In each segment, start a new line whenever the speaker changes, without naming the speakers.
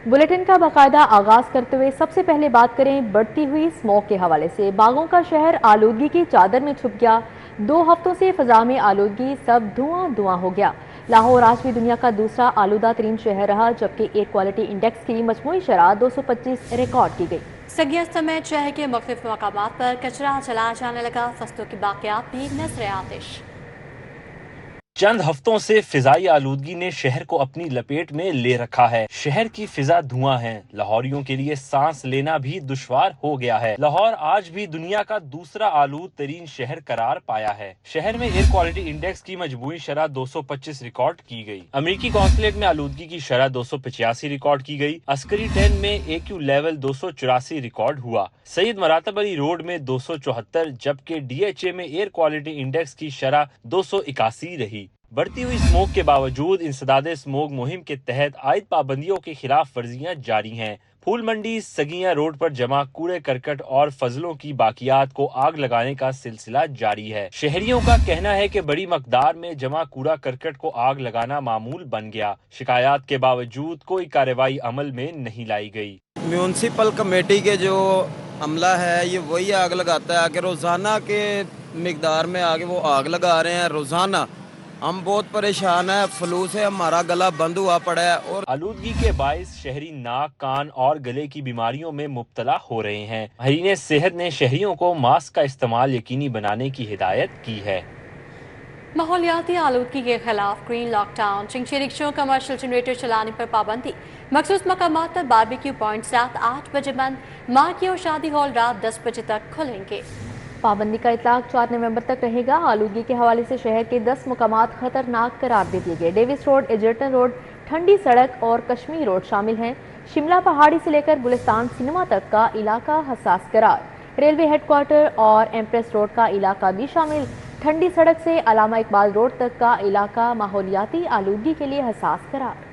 Bulletin का बाकायदा आगाज करते हुए सबसे पहले बात करें बढ़ती हुई स्मोक के हवाले से। बागों का शहर आलूदगी की चादर में छुप गया। 2 हफ्तों से फिजा में आलूदगी, सब धुआं धुआं हो गया। लाहौर आज भी दुनिया का दूसरा आलूदा तरीन शहर रहा, जबकि एयर क्वालिटी इंडेक्स की मजमूई शरह 225 रिकॉर्ड की गई।
सगियत समेत शहर के मुख्तलिफ मकामात पर कचरा जलाया जाने लगा। फसलों की बाकियात भी नजर आतिश।
चंद हफ्तों से फिजाई आलूदगी ने शहर को अपनी लपेट में ले रखा है। शहर की फिजा धुआं है। लाहौरियों के लिए सांस लेना भी दुश्वार हो गया है। लाहौर आज भी दुनिया का दूसरा आलूद तरीन शहर करार पाया है। शहर में एयर क्वालिटी इंडेक्स की मजमूई शरह 225 रिकॉर्ड की गई। अमेरिकी कॉन्सुलेट में आलूदगी की शरह 285 रिकॉर्ड की गई। अस्करी 10 में AQ लेवल 284 रिकॉर्ड हुआ। सईद मरातब अली रोड में 274, जबकि DHA में एयर क्वालिटी इंडेक्स की शरह 281 रही। बढ़ती हुई स्मोक के बावजूद इंसदाद स्मोक मुहिम के तहत आयद पाबंदियों की खिलाफ वर्जियां जारी हैं। फूल मंडी सगिया रोड पर जमा कूड़े करकट और फजलों की बाकियात को आग लगाने का सिलसिला जारी है। शहरियों का कहना है कि बड़ी मकदार में जमा कूड़ा करकट को आग लगाना मामूल बन गया। शिकायत के बावजूद कोई कार्रवाई अमल में नहीं लाई गई।
म्यूनसिपल कमेटी के जो अमला है ये वही आग लगाता है कि रोजाना के मिकदार में आगे वो आग लगा रहे हैं। रोजाना हम बहुत परेशान है, फ्लू से हमारा गला बंद हुआ पड़ा है। और
आलूदगी के बाइस शहरी नाक, कान और गले की बीमारियों में मुब्तला हो रहे हैं। माहिरीन सेहत ने शहरियों को मास्क का इस्तेमाल यकीनी बनाने की हिदायत की है।
माहौलियाती आलूदगी के खिलाफ ग्रीन लॉकडाउन, चिंची रिक्शों, कमर्शियल जनरेटर चलाने पर पाबंदी, मखसूस मकामात पर बारबेक्यू पॉइंट रात 8 बजे बंद, मार्केट और शादी हॉल रात 10 बजे तक खुलेंगे।
पाबंदी का इतलाक 4 नवंबर तक रहेगा। आलूदगी के हवाले से शहर के 10 मकामात खतरनाक करार दे दिए गए। डेविस रोड, एजर्टन रोड, ठंडी सड़क और कश्मीर रोड शामिल हैं। शिमला पहाड़ी से लेकर गुलिस्तान सिनेमा तक का इलाका हसास करार। रेलवे हेडक्वार्टर और एम्प्रेस रोड का इलाका भी शामिल। ठंडी सड़क से अलामा इकबाल रोड तक का इलाका माहौलियाती आलूदगी के लिए हसास करार।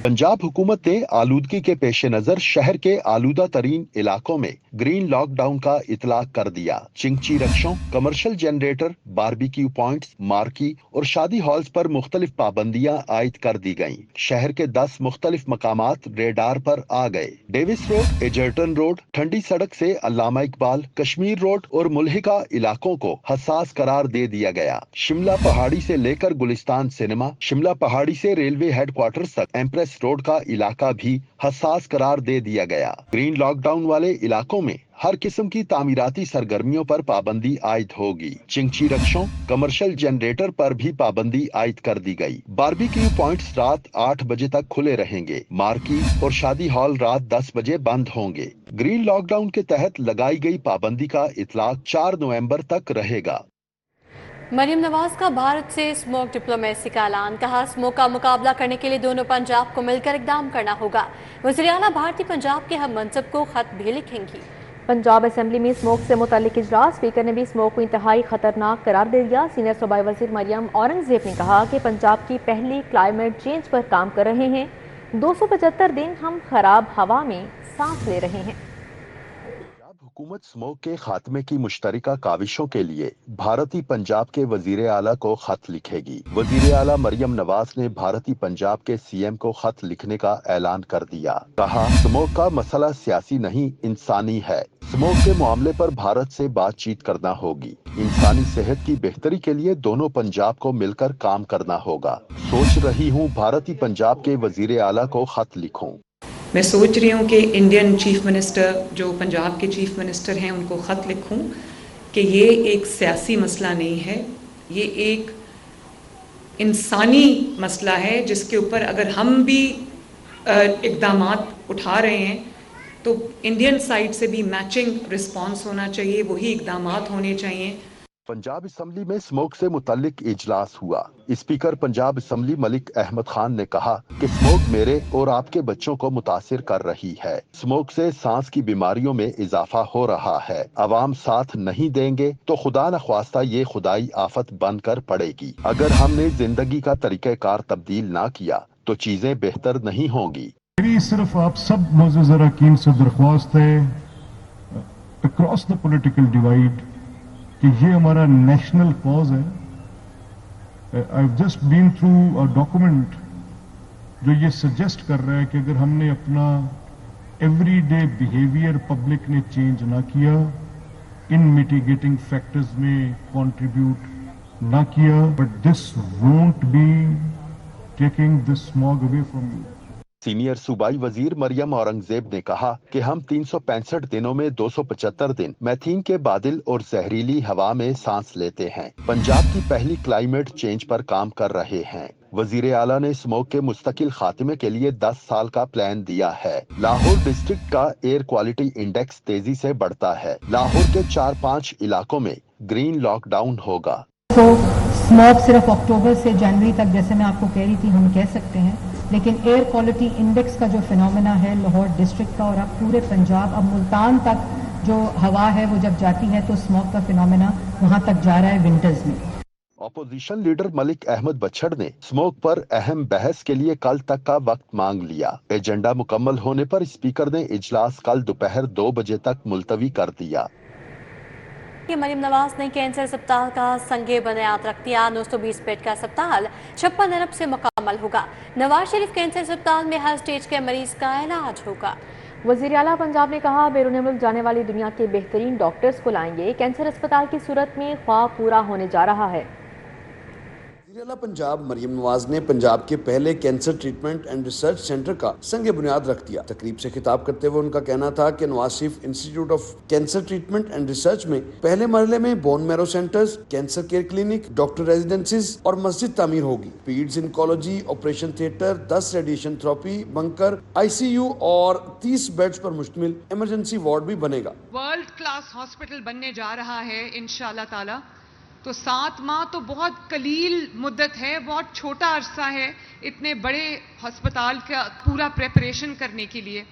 पंजाब हुकूमत ने आलूदगी के पेश नजर शहर के आलूदा तरीन इलाकों में ग्रीन लॉकडाउन का इतलाक कर दिया। चिंची रक्षों, commercial generator, barbecue points, marquee और शादी हॉल्स पर मुख्तलिफ पाबंदियां आयद कर दी गईं। शहर के 10 मुख्तलिफ मकामात रेडार पर आ गए। डेविस रोड, एजर्टन रोड, ठंडी सड़क से अल्लामा इकबाल, कश्मीर रोड और मुल्हिका इलाकों को हसास करार दे दिया गया। शिमला पहाड़ी से लेकर गुलिस्तान सिनेमा, शिमला पहाड़ी से रेलवे हेडक्वार्टर तक एम्प्रेस रोड का इलाका भी हसास करार दे दिया गया। ग्रीन लॉकडाउन वाले इलाकों में हर किस्म की तामीराती सरगर्मियों पर पाबंदी आयद होगी। चिंची रक्षों, कमर्शियल जनरेटर पर भी पाबंदी आयद कर दी गई। बारबेक्यू पॉइंट्स रात 8 बजे तक खुले रहेंगे। मार्की और शादी हॉल रात 10 बजे बंद होंगे। ग्रीन लॉकडाउन के तहत लगाई गई पाबंदी का इतलाक 4 नवंबर तक रहेगा।
मरियम नवाज का भारत से स्मोक डिप्लोमेसी का ऐलान, कहा स्मोक का मुकाबला करने के लिए दोनों पंजाब को मिलकर इकदाम करना होगा। वज़ीर आला भारतीय पंजाब के हम मनसब को खत भी लिखेंगी।
पंजाब असेंबली में स्मोक से मुतालिक इजलास, स्पीकर ने भी स्मोक को इंतहाई खतरनाक करार दे दिया। सीनियर सूबाई वज़ीर मरियम औरंगजेब ने कहा कि पंजाब की पहली क्लाइमेट चेंज पर काम कर रहे हैं। 275 दिन हम खराब हवा में सांस ले रहे हैं।
हुकूमत स्मोक के खात्मे की मुश्तरका काविशों के लिए भारतीय पंजाब के वजीर आला को खत लिखेगी। वजीर आला मरियम नवाज ने भारतीय पंजाब के CM को खत लिखने का ऐलान कर दिया। कहा स्मोक का मसला सियासी नहीं, इंसानी है। स्मोक के मामले पर भारत से बातचीत करना होगी। इंसानी सेहत की बेहतरी के लिए दोनों पंजाब को मिलकर काम करना होगा। सोच रही हूँ भारतीय पंजाब के वजीर आला को खत लिखूं।
मैं सोच रही हूँ कि इंडियन चीफ मिनिस्टर, जो पंजाब के चीफ मिनिस्टर हैं, उनको ख़त लिखूँ कि ये एक सियासी मसला नहीं है, ये एक इंसानी मसला है जिसके ऊपर अगर हम भी इक़दामात उठा रहे हैं तो इंडियन साइड से भी मैचिंग रिस्पांस होना चाहिए, वही इक़दामात होने चाहिए।
पंजाब असम्बली में स्मोक से मुतालिक इजलास हुआ। स्पीकर पंजाब असम्बली मलिक अहमद खान ने कहा कि स्मोक मेरे और आपके बच्चों को मुतासिर कर रही है। स्मोक से सांस की बीमारियों में इजाफा हो रहा है। अवाम साथ नहीं देंगे तो खुदा न ख्वास्ता ये खुदाई आफत बनकर पड़ेगी। अगर हमने जिंदगी का तरीक़ेकार तब्दील ना किया तो चीजें बेहतर नहीं होंगी।
मेरी सिर्फ आप सब मोअज़्ज़ज़ अरकान से दरख्वास्त है, अक्रॉस द पॉलिटिकल डिवाइड, कि ये हमारा नेशनल कॉज है। I have just been through a document जो ये सजेस्ट कर रहा है कि अगर हमने अपना एवरीडे बिहेवियर पब्लिक ने चेंज ना किया, इन मिटिगेटिंग फैक्टर्स में कंट्रीब्यूट ना किया, but this won't be taking the smog away from you.
Senior सूबाई वजीर मरियम औरंगजेब ने कहा कि हम 365 दिनों में 275 दिन मैथीन के बादल और जहरीली हवा में सांस लेते हैं। पंजाब की पहली क्लाइमेट चेंज पर काम कर रहे हैं। वजीर आला ने स्मोक के मुस्तकिल खात्मे के लिए 10 साल का प्लान दिया है। लाहौर डिस्ट्रिक्ट का एयर क्वालिटी इंडेक्स तेजी से बढ़ता है। लाहौर के 4-5 इलाकों में ग्रीन लॉकडाउन होगा।
तो स्मोक सिर्फ अक्टूबर से जनवरी तक, जैसे मैं आपको कह रही थी, हम कह सकते हैं, लेकिन एयर क्वालिटी इंडेक्स का जो फिनोमेना है लाहौर डिस्ट्रिक्ट का और अब पूरे पंजाब, अब मुल्तान तक जो हवा है वो जब जाती है तो स्मोक का फिनोमेना वहां तक जा रहा है विंटर्स में।
अपोजिशन लीडर मलिक अहमद बच्छड़ ने स्मोक पर अहम बहस के लिए कल तक का वक्त मांग लिया। एजेंडा मुकम्मल होने पर स्पीकर ने इजलास कल दोपहर 2 बजे तक मुलतवी कर दिया।
मरियम नवाज ने कैंसर अस्पताल का संगे बुनियाद रख दिया। 920 बेड का अस्पताल 56 अरब से मुकम्मल होगा। नवाज शरीफ कैंसर अस्पताल में हर स्टेज के मरीज का इलाज होगा।
वजीर आला पंजाब ने कहा, बैरून मुल्क जाने वाली दुनिया के बेहतरीन डॉक्टर्स को लाएंगे। कैंसर अस्पताल की सूरत में ख्वाब पूरा होने जा रहा है।
वज़ीर आला पंजाब मरियम नवाज ने पंजाब के पहले cancer Treatment and research centre का संग बुनियाद रख दिया। तकरीब से खिताब करते हुए उनका कहना था कि Nawaz Sharif Institute of Cancer Treatment and Research में पहले मरहले में bone marrow centres, cancer care clinic, doctor residencies और मस्जिद तामीर होगी। Paeds oncology, operation theatre, 10 radiation therapy, bunker, ICU और 30 बेड्स पर मुश्तमिल इमरजेंसी वार्ड भी बनेगा।
वर्ल्ड क्लास हॉस्पिटल बनने जा रहा है इंशाअल्लाह ताला। तो 7 माह तो बहुत कलील मुद्दत है, बहुत छोटा अरसा है इतने बड़े अस्पताल का पूरा प्रेपरेशन करने के लिए।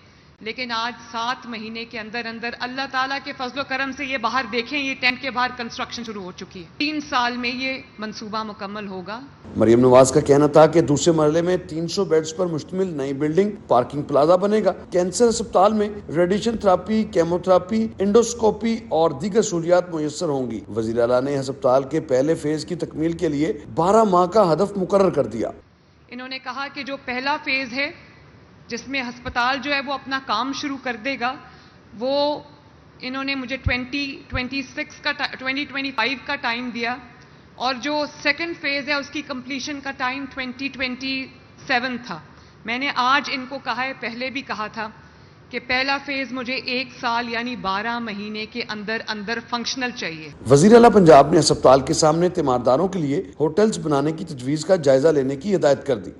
लेकिन आज 7 महीने के अंदर अंदर अल्लाह ताला के फजलो करम से ये बाहर देखें, ये टेंट के बाहर कंस्ट्रक्शन शुरू हो चुकी है। 3 साल में ये मंसूबा मुकम्मल होगा।
मरियम नवाज का कहना था कि दूसरे मरहले में 300 बेड्स पर मुश्तमिल नई बिल्डिंग, पार्किंग प्लाजा बनेगा। कैंसर अस्पताल में रेडिएशन थेरेपी, केमोथेरेपी, इंडोस्कोपी और दीगर सहूलियात मुयस्सर होंगी। वज़ीर आला ने अस्पताल के पहले फेज की तकमील के लिए 12 माह का हदफ मुकर्रर कर दिया।
इन्होंने कहा कि जो पहला फेज है जिसमें अस्पताल जो है वो अपना काम शुरू कर देगा, वो इन्होंने मुझे 2025 का टाइम दिया और जो सेकंड फेज है उसकी कंप्लीशन का टाइम 2027 था। मैंने आज इनको कहा है, पहले भी कहा था कि पहला फेज मुझे 1 साल यानी 12 महीने के अंदर अंदर फंक्शनल चाहिए।
वज़ीर आला पंजाब ने अस्पताल के सामने तीमारदारों के लिए होटल्स बनाने की तजवीज़ का जायजा लेने की हिदायत कर दी।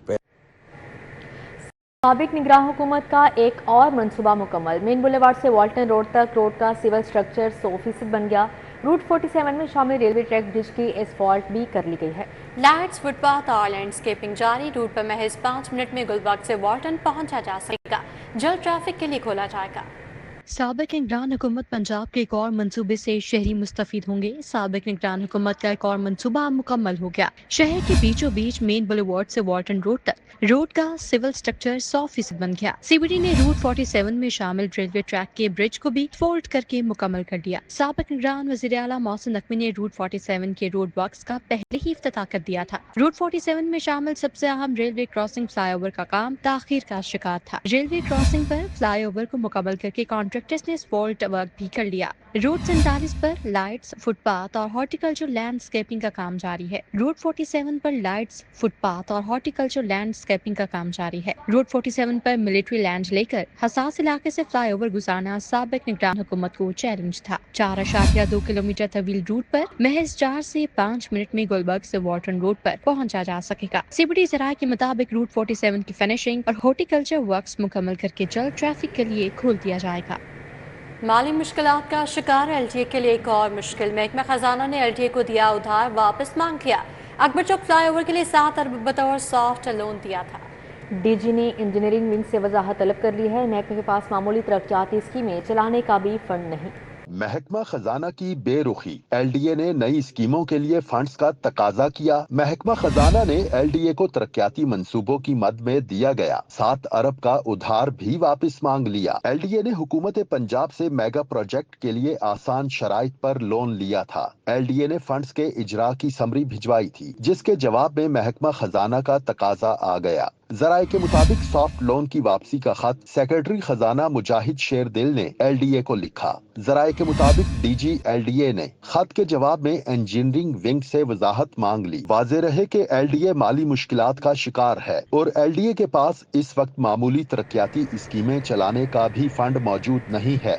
साबिक निगरान हुकूमत का एक और मंसूबा मुकम्मल। मेन बुलेवार्ड से वाल्टन रोड तक रोड का सिविल स्ट्रक्चर 100% बन गया। रूट 47 में शामिल रेलवे ट्रैक ब्रिज की एस्फॉल्ट भी कर ली गई है।
लाइट्स, फुटपाथ और लैंडस्केपिंग जारी। रूट पर महज 5 मिनट में गुलबर्ग से वाल्टन पहुंचा जा सकेगा। जल्द ट्रैफिक के लिए खोला जाएगा। साबिक निगरान हुकूमत पंजाब के एक और मंसूबे से शहरी मुस्तफीद होंगे। साबिक निगरान हुकूमत का एक और मंसूबा मुकम्मल हो गया। शहर के बीचों बीच मेन बुलेवार्ड से वाल्टन रोड तक रोड का सिविल स्ट्रक्चर 100% बन गया। CBD ने रूट 47 में शामिल रेलवे ट्रैक के ब्रिज को भी फोल्ड करके मुकम्मल कर दिया। साबिक निगरान वज़ीर आला मोहसिन नकवी ने रूट 47 के रोड वर्क्स का पहले ही इफ्तिताह कर दिया था। रूट 47 में शामिल सबसे अहम रेलवे क्रॉसिंग फ्लाईओवर का काम ताखीर का शिकार था। रेलवे क्रॉसिंग पर फ्लाईओवर को मुकम्मल करके कॉन्ट्रैक्टर्स ने स्पॉल्ट वर्क भी कर लिया। रोड 47 पर लाइट्स, फुटपाथ और हॉर्टिकल्चर लैंडस्केपिंग का काम जारी है। रोड 47 पर लाइट्स, फुटपाथ और हॉर्टिकल्चर लैंडस्केपिंग का काम जारी है। रोड 47 पर मिलिट्री लैंड लेकर हसास इलाके से फ्लाईओवर गुजारना साबिक निगरान हुकूमत को चैलेंज था। 4.2 किलोमीटर तवील रूट पर महज 4 से 5 मिनट में गुलबर्ग से वाल्टन रोड पर पहुंचा जा सकेगा। CBD ज़राए के मुताबिक रूट 47 की फिनिशिंग और हॉर्टिकल्चर वर्क्स मुकम्मल करके जल्द ट्रैफिक के लिए खोल दिया जाएगा। माली मुश्किलात का शिकार LTA के लिए एक और मुश्किल। महकमा खजाना ने LTA को दिया उधार वापस मांग लिया। अकबर चौक फ्लाईओवर के लिए 7 अरब बतौर सॉफ्ट लोन दिया था।
DG ने इंजीनियरिंग विंग से वजाहत तलब कर ली है। महकमे के पास मामूली तरक्याती स्कीमें चलाने का भी फंड नहीं।
महकमा खजाना की बेरुखी। LDA ने नई स्कीमों के लिए फंड्स का तकाजा किया। महकमा खजाना ने LDA को तरक्याती मंसूबों की मद में दिया गया 7 अरब का उधार भी वापस मांग लिया। LDA ने हुकूमत पंजाब से मेगा प्रोजेक्ट के लिए आसान शराइत पर लोन लिया था। LDA ने फंड्स के इजरा की समरी भिजवाई थी, जिसके जवाब में महकमा खजाना का तकाजा आ गया। जराये के मुताबिक सॉफ्ट लोन की वापसी का खत सेक्रेटरी खजाना मुजाहिद शेर दिल ने LDA को लिखा। जराये के मुताबिक DG LDA ने खत के जवाब में इंजीनियरिंग विंग से वजाहत मांग ली। वाज़ेह रहे कि LDA माली मुश्किलात का शिकार है और LDA के पास इस वक्त मामूली तरक्याती स्कीमें चलाने का भी फंड मौजूद नहीं है।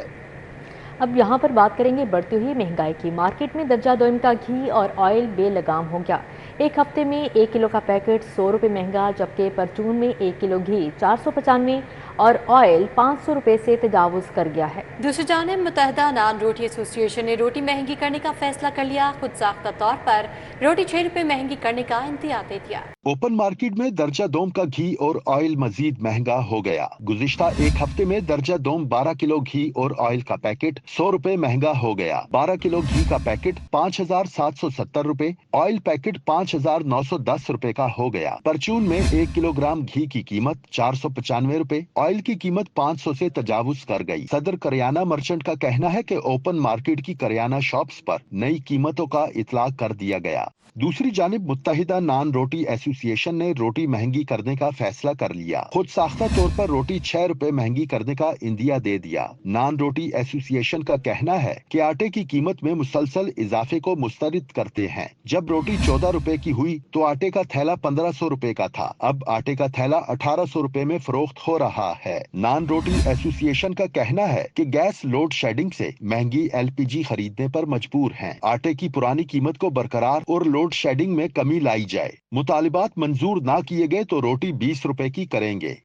अब यहाँ पर बात करेंगे बढ़ती हुई महंगाई की। मार्केट में दर्जा दोम का घी और ऑयल बेलगाम हो गया। एक हफ्ते में 1 किलो का पैकेट 100 रुपये महंगा, जबकि परचून में 1 किलो घी 495 और ऑयल 500 रुपये से तजावुज कर गया है।
दूसरी जानिब मुत्तहिदा नान रोटी एसोसिएशन ने रोटी महंगी करने का फैसला कर लिया। खुद साख्ता तौर पर रोटी 6 रुपये महंगी करने का इंतजार दे दिया।
ओपन मार्केट में दर्जा दोम का घी और ऑयल मजीद महंगा हो गया। गुज़िश्ता एक हफ्ते में दर्जा दोम 12 किलो घी और ऑयल का पैकेट 100 रुपए महंगा हो गया। 12 किलो घी का पैकेट 5,770 रुपए, ऑयल पैकेट 5,910 रुपए का हो गया। परचून में 1 किलोग्राम घी की कीमत 495 रुपए, ऑयल की कीमत 500 से तजावुज कर गई। सदर करियाना मर्चेंट का कहना है कि ओपन मार्केट की करियाना शॉप्स पर नई कीमतों का इतलाक कर दिया गया। दूसरी जानिब मुत्तहिदा नान रोटी एसोसिएशन ने रोटी महंगी करने का फैसला कर लिया। खुद साख्ता तौर पर रोटी 6 रुपए महंगी करने का इंदिया दे दिया। नान रोटी एसोसिएशन का कहना है कि आटे की कीमत में मुसलसल इजाफे को मुस्तरद करते हैं। जब रोटी 14 रुपए की हुई तो आटे का थैला 1500 रुपए का था। अब आटे का थैला 1800 रुपए में फरोख्त हो रहा है। नान रोटी एसोसिएशन का कहना है कि गैस लोड शेडिंग से महंगी LPG खरीदने पर मजबूर हैं। आटे की पुरानी कीमत को बरकरार और लोड शेडिंग में कमी लाई जाए। मुतालिबात मंजूर ना किए गए तो रोटी 20 रुपए की करेंगे।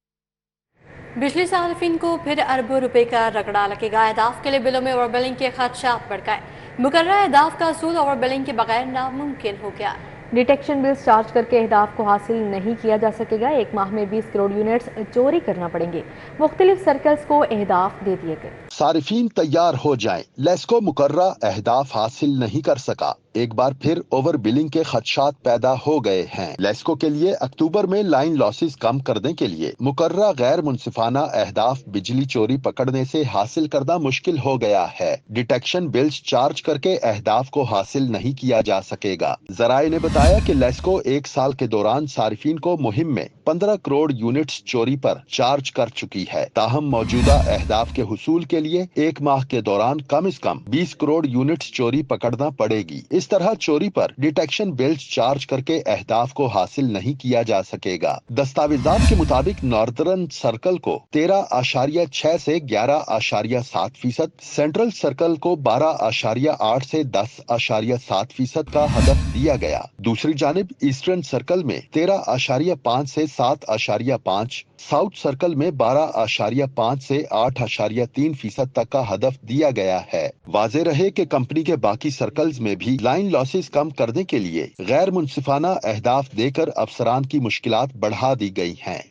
बिजली सार्फिन को फिर अरबों रुपए का रगड़ा लगेगा। अहदाफ के लिए बिलों में ओवर बिलिंग के खदशात बढ़ गए। मुकर्रर अहदाफ का असूल ओवर बिलिंग के बगैर नामुमकिन हो गया।
डिटेक्शन बिल्स चार्ज करके अहदाफ को हासिल नहीं किया जा सकेगा। एक माह में 20 करोड़ यूनिट्स चोरी करना पड़ेंगे। मुख्तलिफ सर्कल्स को अहदाफ दे दिए गए।
सारिफीन तैयार हो जाएं। लेस्को मुकर्रा अहदाफ हासिल नहीं कर सका। एक बार फिर ओवर बिलिंग के खदशात पैदा हो गए हैं। लेस्को के लिए अक्टूबर में लाइन लॉसेस कम करने के लिए मुकर्रा गैर मुनसिफाना अहदाफ बिजली चोरी पकड़ने से हासिल करना मुश्किल हो गया है। डिटेक्शन बिल्स चार्ज करके अहदाफ को हासिल नहीं किया जा सकेगा। जराये ने बताया कि लेस्को 1 साल के दौरान सारिफीन को मुहिम में 15 करोड़ यूनिट्स चोरी पर चार्ज कर चुकी है। ताहम मौजूदा अहदाफ के हुसूल के लिए 1 माह के दौरान कम से कम 20 करोड़ यूनिट्स चोरी पकड़ना पड़ेगी। इस तरह चोरी पर डिटेक्शन बिल्स चार्ज करके अहदाफ को हासिल नहीं किया जा सकेगा। दस्तावेजात के मुताबिक नॉर्दर्न सर्कल को 13.6 से 11.7%, सेंट्रल सर्कल को 12.8 से 10.7% का हदफ दिया गया। दूसरी जानिब ईस्टर्न सर्कल में 13.5 से 7.5, साउथ सर्कल में 12.5 से 8.3% तक का हदफ दिया गया है। वाज़ेह रहे कि कंपनी के बाकी सर्कल्स में भी लाइन लॉसेस कम करने के लिए गैर मुनसिफाना अहदाफ देकर अफसरान की मुश्किलात बढ़ा दी गई हैं।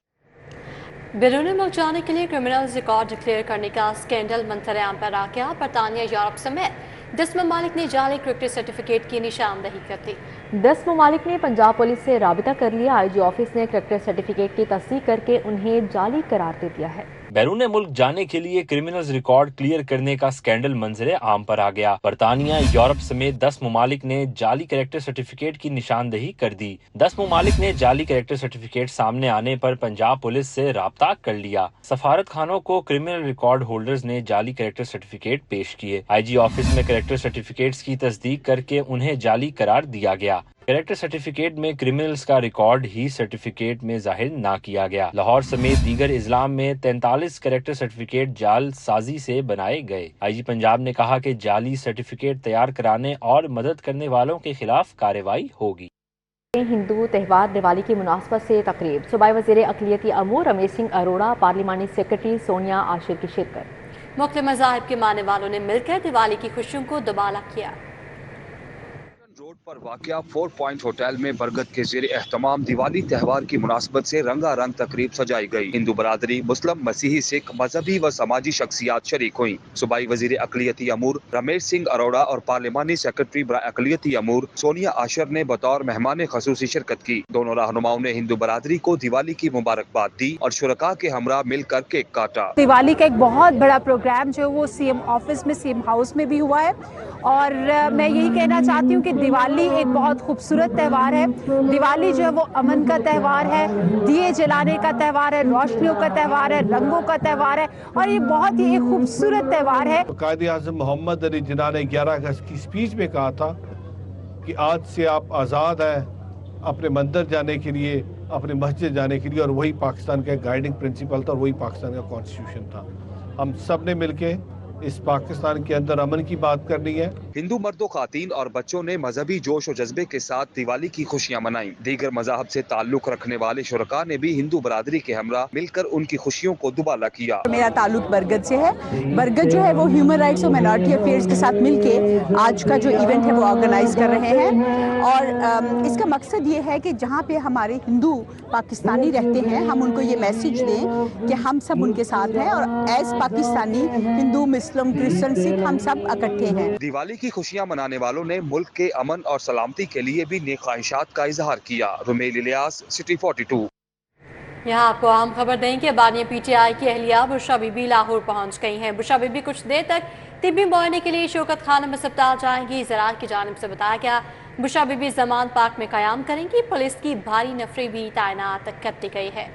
बैरून मुल्क जाने के लिए क्रिमिनल्स रिकॉर्ड डिक्लेयर करने का स्कैंडल मंतरे-आम पर आ गया। बरतानिया, यूरोप समेत 10 ममालिक ने जाली क्रिकेट सर्टिफिकेट की निशानदही कर दी।
10 ममालिक ने पंजाब पुलिस से राबिता कर लिया। IG ऑफिस ने क्रिकेट सर्टिफिकेट की तस्दीक करके उन्हें जाली करार दे दिया है।
बैरून मुल्क जाने के लिए क्रिमिनल्स रिकॉर्ड क्लियर करने का स्कैंडल मंजरे आम पर आ गया। बरतानिया, यूरोप समेत 10 ममालिक ने जाली कैरेक्टर सर्टिफिकेट की निशानदही कर दी। 10 ममालिक ने जाली कैरेक्टर सर्टिफिकेट सामने आने पर पंजाब पुलिस से राब्ता कर लिया। सफारत खानों को क्रिमिनल रिकॉर्ड होल्डर्स ने जाली कैरेक्टर सर्टिफिकेट पेश किए। IG ऑफिस में कैरेक्टर सर्टिफिकेट्स की तस्दीक करके उन्हें जाली करार दिया गया। कैरेक्टर सर्टिफिकेट में क्रिमिनल्स का रिकॉर्ड ही सर्टिफिकेट में जाहिर ना किया गया। लाहौर समेत दीगर इजलाम में 43 कैरेक्टर सर्टिफिकेट जाल साजी से बनाए गए। IG पंजाब ने कहा कि जाली सर्टिफिकेट तैयार कराने और मदद करने वालों के खिलाफ कार्रवाई होगी।
हिंदू त्यौहार दिवाली की मुनासबत से तकरीब। सूबाई वज़ीर अक़लियती अमूर रमेश सिंह अरोड़ा, पार्लिमानी सेक्रेटरी सोनिया आशिर की शिरकत।
मुख्तलिफ मज़ाहिब के मानने वालों ने मिलकर दिवाली की खुशियों को दुबाला किया।
रोड पर वाक़या 4 पॉइंट होटल में बरगद के ज़ेर एहतमाम दिवाली त्यौहार की मुनासबत से रंगारंग तकरीब सजाई गई। हिंदू बरादरी, मुस्लिम, मसीही, सिख, मजहबी व समाजी शख्सियात शरीक हुई। सूबाई वज़ीर अक़लियती अमूर रमेश सिंह अरोड़ा और पार्लिमानी सेक्रेटरी अक़लियती अमूर सोनिया आशिर ने बतौर मेहमान खसूसी शिरकत की। दोनों रहनुमाओं ने हिंदू बरादरी को दिवाली की मुबारकबाद दी और शुरका के हमरा मिलकर केक काटा।
दिवाली का एक बहुत बड़ा प्रोग्राम जो वो CM ऑफिस में, CM हाउस में भी हुआ है اور میں یہی کہنا چاہتی ہوں کہ دیوالی ایک بہت خوبصورت تہوار ہے. دیوالی جو ہے وہ امن کا تہوار ہے, دیے جلانے کا تہوار ہے, روشنیوں کا تہوار ہے, رنگوں کا تہوار ہے, اور یہ بہت ہی ایک خوبصورت تہوار ہے.
قائد اعظم محمد علی جناح نے 11 اگست کی اسپیچ میں کہا تھا کہ آج سے آپ آزاد ہیں اپنے مندر جانے کے لیے, اپنے مسجد جانے کے لیے, اور وہی پاکستان کا گائیڈنگ پرنسپل تھا اور وہی پاکستان کا کانسٹیٹیوشن تھا. ہم سب نے مل کے اس پاکستان کے اندر امن کی بات کرنی ہے.
ہندو مردوں, خواتین اور بچوں نے مذہبی جوش و جذبے کے ساتھ دیوالی کی خوشیاں منائیں. دیگر مذاہب سے تعلق رکھنے والے شرکاء نے بھی ہندو برادری کے ہمراہ مل کر ان کی خوشیوں کو دوبالا کیا.
میرا تعلق برگد سے ہے. برگد جو ہے وہ ہیومن رائٹس اور مائنورٹی افیئرز کے ساتھ مل کے آج کا جو ایونٹ ہے وہ آرگنائز کر رہے ہیں, اور اس کا مقصد یہ ہے کہ جہاں پہ ہمارے ہندو پاکستانی رہتے ہیں ہم ان کو یہ میسج دیں کہ ہم سب ان کے ساتھ ہیں, اور ایز پاکستانی ہندو, مسلم, کرسچن, سکھ ہم سب اکٹھے ہیں.
دیوالی کی خوشیاں منانے والوں نے ملک کے امن اور سلامتی کے لیے بھی نیک خواہشات کا اظہار کیا. رمیل الیاس, سٹی 42.
یہاں آپ کو اہم خبر دیں کہ بانی پی ٹی آئی کی اہلیہ بشرا بی بی لاہور پہنچ گئی ہیں. بشرا بی بی کچھ دیر تک طبی معائنے کے لیے شوکت خانم اسپتال جائیں گی. زراعت کی جانب سے بتایا گیا بشرا بی بی زمان پارک میں قیام کریں گی. پولیس کی بھاری نفری بھی تعینات کر دی گئی ہے.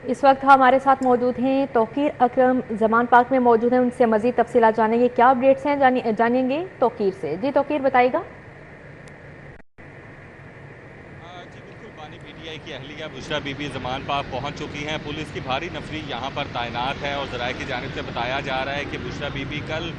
اس وقت ہمارے ساتھ موجود ہیں توقیر اکرم, زمان پارک میں موجود ہیں. ان سے مزید تفصیلات جانیں گے. کیا اپڈیٹس ہیں جانیں گے توقیر سے. جی توقیر بتائیے گا.
جی بالکل, بانی پی ٹی آئی کی اہلیہ بشرا بی بی زمان پارک پہنچ چکی ہیں. پولیس کی بھاری نفری یہاں پر تعینات ہے, اور ذرائع کی جانب سے بتایا جا رہا ہے کہ بشرا بی بی کل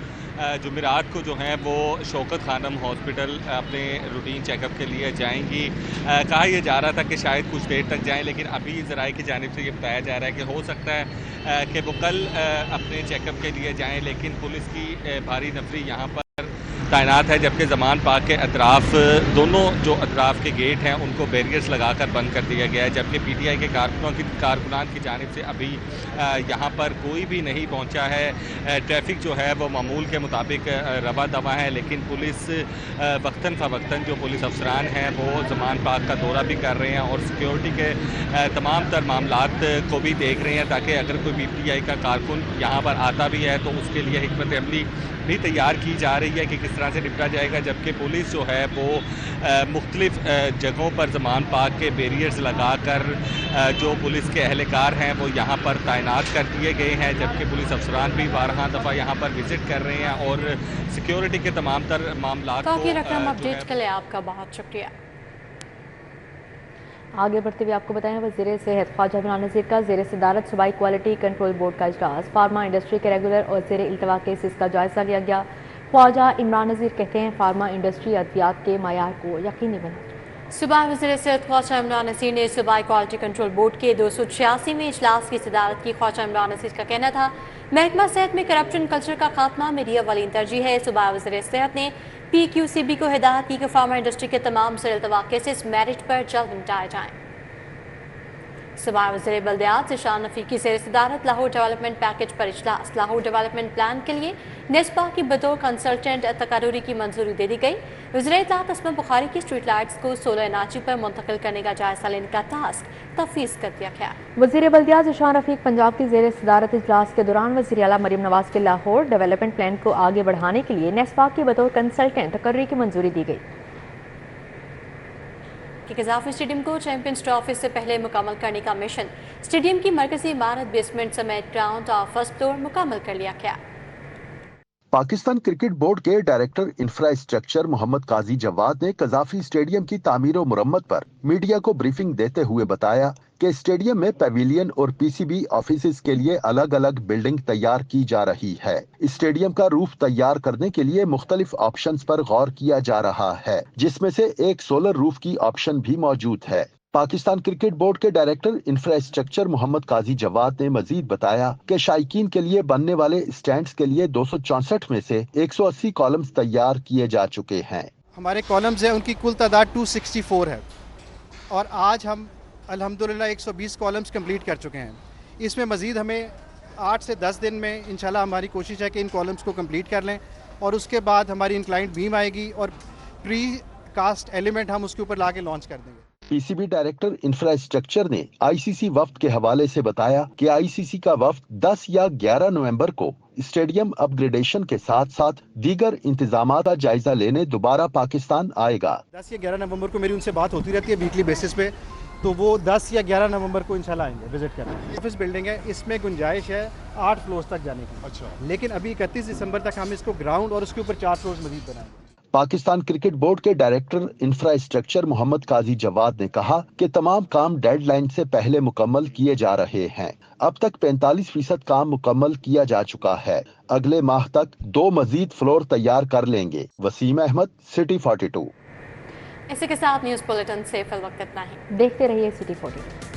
جمعرات کو جو ہیں وہ شوکت خانم ہاسپٹل اپنے روٹین چیک اپ کے لیے جائیں گی. کہا یہ جا رہا تھا کہ شاید کچھ دیر تک جائیں, لیکن ابھی ذرائع کی جانب سے یہ بتایا جا رہا ہے کہ ہو سکتا ہے کہ وہ کل اپنے چیک اپ کے لیے جائیں. لیکن پولیس کی بھاری نفری یہاں پر تعینات ہے, جبکہ زمان پارک کے اطراف دونوں جو اطراف کے گیٹ ہیں ان کو بیریئرز لگا کر بند کر دیا گیا ہے. جبکہ پی ٹی آئی کے کارکنان کی جانب سے ابھی یہاں پر کوئی بھی نہیں پہنچا ہے. ٹریفک جو ہے وہ معمول کے مطابق رواں دواں ہے, لیکن پولیس وقتاً فوقتاً جو پولیس افسران ہیں وہ زمان پارک کا دورہ بھی کر رہے ہیں اور سیکیورٹی کے تمام تر معاملات کو بھی دیکھ رہے ہیں, تاکہ اگر کوئی پی ٹی آئی کا کارکن یہاں پر آتا بھی ہے تو اس کے لیے حکمت عملی بھی تیار کی جا رہی ہے کہ کس طرح سے نپٹا جائے گا. جبکہ پولیس جو ہے وہ مختلف جگہوں پر زمان پارک کے بیریئرز لگا کر جو پولیس کے اہلکار ہیں وہ یہاں پر تعینات کر دیے گئے ہیں. جبکہ پولیس افسران بھی بارہا دفعہ یہاں پر وزٹ کر رہے ہیں اور سیکیورٹی کے تمام تر معاملات کو
اپڈیٹ کے لیے آپ کا بہت شکریہ.
آگے بڑھتے ہوئے آپ کو بتائیں وزیر صحت خواجہ عمران نذیر کا زیر صدارت صوبائی کوالٹی کنٹرول بورڈ کا اجلاس. فارما انڈسٹری کے ریگولر اور زیر التوا کیسز کا جائزہ لیا گیا. خواجہ عمران نذیر کہتے ہیں فارما انڈسٹری ادویات کے معیار کو یقینی بنائے.
صوبائی وزیر صحت خواجہ عمران نذیر نے صوبائی کوالٹی کنٹرول بورڈ کے 286ویں اجلاس کی صدارت کی. خواجہ عمران نذیر کا کہنا تھا محکمہ صحت میں کرپشن کلچر کا خاتمہ میری اولین ترجیح ہے. صوبائی وزیر صحت نے پی کیو سی بی کو ہدایت کی کہ فارما انڈسٹری کے تمام زیر التوا کیسز میرٹ پر جلد نپٹائے جائیں. صوبائی وزیر بلدیات ذیشان رفیق کی زیر صدارت لاہور ڈیولپمنٹ پیکج پر اجلاس. لاہور ڈیولپمنٹ پلان کے لیے نیسپا کی بطور کنسلٹنٹ تقرری کی منظوری دے دی گئی. وزیر اطلاعات اسما بخاری کی اسٹریٹ لائٹس کو سولر انرجی پر منتقل کرنے کا جائزہ لینے کا ٹاسک تفویض کر دیا گیا.
وزیر بلدیات ذیشان رفیق پنجاب کی زیر صدارت اجلاس کے دوران وزیر اعلیٰ مریم نواز کے لاہور ڈیولپمنٹ پلان کو آگے بڑھانے کے لیے نیسپا کی بطور کنسلٹنٹ تقرری کی منظوری دی گئی.
قذافی اسٹیڈیم کو چیمپئنز ٹرافی سے پہلے مکمل کرنے کا مشن. اسٹیڈیم کی مرکزی عمارت بیسمنٹ سمیت گراؤنڈ اور فرسٹ فلور مکمل کر لیا گیا.
پاکستان کرکٹ بورڈ کے ڈائریکٹر انفراسٹرکچر محمد قاضی جواد نے قذافی اسٹیڈیم کی تعمیر و مرمت پر میڈیا کو بریفنگ دیتے ہوئے بتایا کہ اسٹیڈیم میں پیویلین اور پی سی بی آفیسز کے لیے الگ الگ بلڈنگ تیار کی جا رہی ہے. اسٹیڈیم کا روف تیار کرنے کے لیے مختلف آپشنز پر غور کیا جا رہا ہے, جس میں سے ایک سولر روف کی آپشن بھی موجود ہے. پاکستان کرکٹ بورڈ کے ڈائریکٹر انفراسٹرکچر محمد قاضی جواد نے مزید بتایا کہ شائقین کے لیے بننے والے اسٹینڈز کے لیے 264 میں سے 180 کالمز تیار کیے جا چکے ہیں.
ہمارے کالمز ہیں ان کی کل تعداد 264 ہے اور آج ہم الحمدللہ 120 کالمز کمپلیٹ کر چکے ہیں. اس میں مزید ہمیں 8 سے 10 دن میں انشاءاللہ ہماری کوشش ہے کہ ان کالمز کو کمپلیٹ کر لیں اور اس کے بعد ہماری انکلائنڈ بیم آئے گی اور پری کاسٹ ایلیمنٹ ہم اس کے اوپر لا کے لانچ کر دیں گے.
پی سی بی ڈائریکٹر انفراسٹرکچر نے آئی سی سی وفد کے حوالے سے بتایا کہ آئی سی سی کا وفد 10 یا 11 نومبر کو स्टेडियम अपग्रेडेशन के साथ साथ दीगर इंतजामात का जायजा लेने दोबारा पाकिस्तान आएगा।
10 या 11 नवंबर को मेरी उनसे बात होती रहती है वीकली बेसिस पे, तो वो 10 या 11 नवंबर को इंशाल्लाह आएंगे विजिट करने। ऑफिस बिल्डिंग है, इसमें गुंजाइश है 8 फ्लोर्स तक जाने की। अच्छा। लेकिन अभी 31 दिसंबर तक हम इसको ग्राउंड और उसके ऊपर 4 फ्लोर्स मजीद बनाएंगे।
पाकिस्तान क्रिकेट बोर्ड के डायरेक्टर इंफ्रास्ट्रक्चर मोहम्मद काजी जवाद ने कहा कि तमाम काम डेडलाइन से पहले मुकम्मल किए जा रहे हैं। अब तक 45% काम मुकम्मल किया जा चुका है। अगले माह तक 2 मजीद फ्लोर तैयार कर लेंगे। वसीम अहमद, सिटी 42।
इसी के साथ न्यूज़ बुलेटिन से फिल वक्त इतना ही।
देखते रहिए सिटी 42।